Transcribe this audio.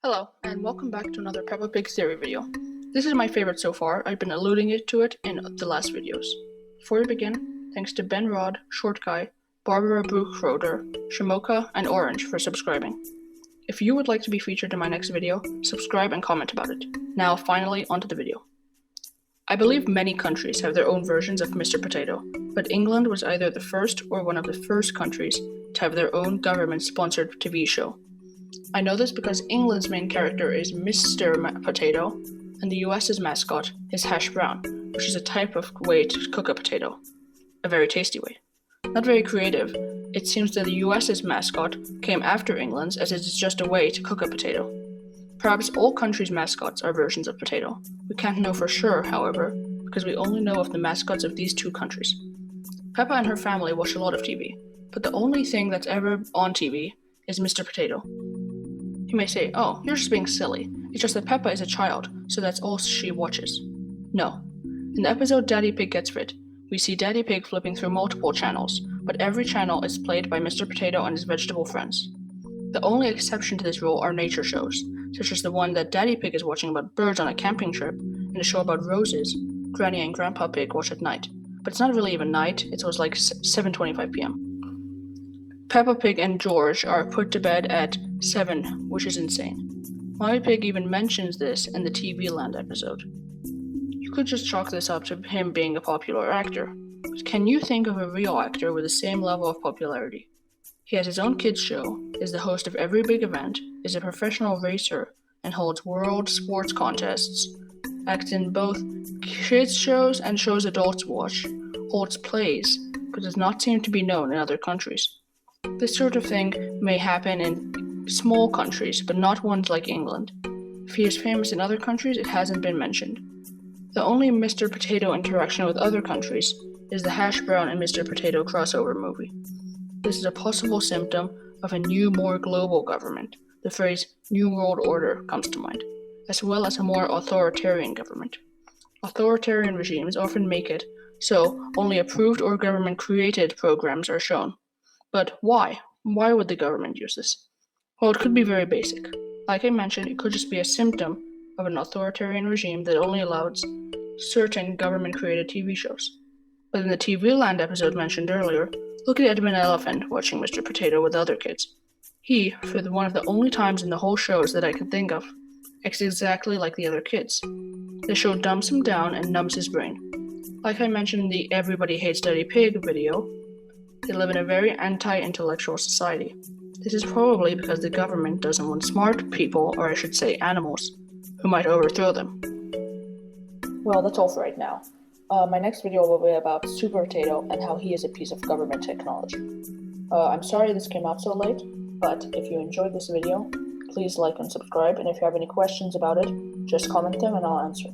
Hello, and welcome back to another Peppa Pig theory video. This is my favorite so far. I've been alluding to it in the last videos. Before we begin, thanks to Ben Rod, Short Guy, Barbara Brook-Roder, Shamoka, and Orange for subscribing. If you would like to be featured in my next video, subscribe and comment about it. Now, finally, onto the video. I believe many countries have their own versions of Mr. Potato, but England was either the first or one of the first countries to have their own government-sponsored TV show. I know this because England's main character is Mr. Potato, and the US's mascot is Hash Brown, which is a type of way to cook a potato. A very tasty way. Not very creative, it seems that the US's mascot came after England's as it is just a way to cook a potato. Perhaps all countries' mascots are versions of potato. We can't know for sure, however, because we only know of the mascots of these two countries. Peppa and her family watch a lot of TV, but the only thing that's ever on TV is Mr. Potato. You may say, oh, you're just being silly. It's just that Peppa is a child, so that's all she watches. No. In the episode Daddy Pig Gets Fit, we see Daddy Pig flipping through multiple channels, but every channel is played by Mr. Potato and his vegetable friends. The only exception to this rule are nature shows, such as the one that Daddy Pig is watching about birds on a camping trip, and a show about roses Granny and Grandpa Pig watch at night. But it's not really even night, it was like 7:25 p.m. Peppa Pig and George are put to bed at 7, which is insane. Mommy Pig even mentions this in the TV Land episode. You could just chalk this up to him being a popular actor, but can you think of a real actor with the same level of popularity? He has his own kids show, is the host of every big event, is a professional racer, and holds world sports contests, acts in both kids shows and shows adults watch, holds plays, but does not seem to be known in other countries. This sort of thing may happen in small countries, but not ones like England. If he is famous in other countries, it hasn't been mentioned. The only Mr. Potato interaction with other countries is the Hash Brown and Mr. Potato crossover movie. This is a possible symptom of a new, more global government. The phrase New World Order comes to mind, as well as a more authoritarian government. Authoritarian regimes often make it so only approved or government-created programs are shown. But why? Why would the government use this? Well, it could be very basic. Like I mentioned, it could just be a symptom of an authoritarian regime that only allows certain government-created TV shows. But in the TV Land episode mentioned earlier, look at Edmund Elephant watching Mr. Potato with other kids. He, for one of the only times in the whole shows that I can think of, acts exactly like the other kids. The show dumbs him down and numbs his brain. Like I mentioned in the Everybody Hates Daddy Pig video, they live in a very anti-intellectual society. This is probably because the government doesn't want smart people, or I should say animals, who might overthrow them. Well, that's all for right now. My next video will be about Super Potato and how he is a piece of government technology. I'm sorry this came out so late, but if you enjoyed this video, please like and subscribe, and if you have any questions about it, just comment them and I'll answer.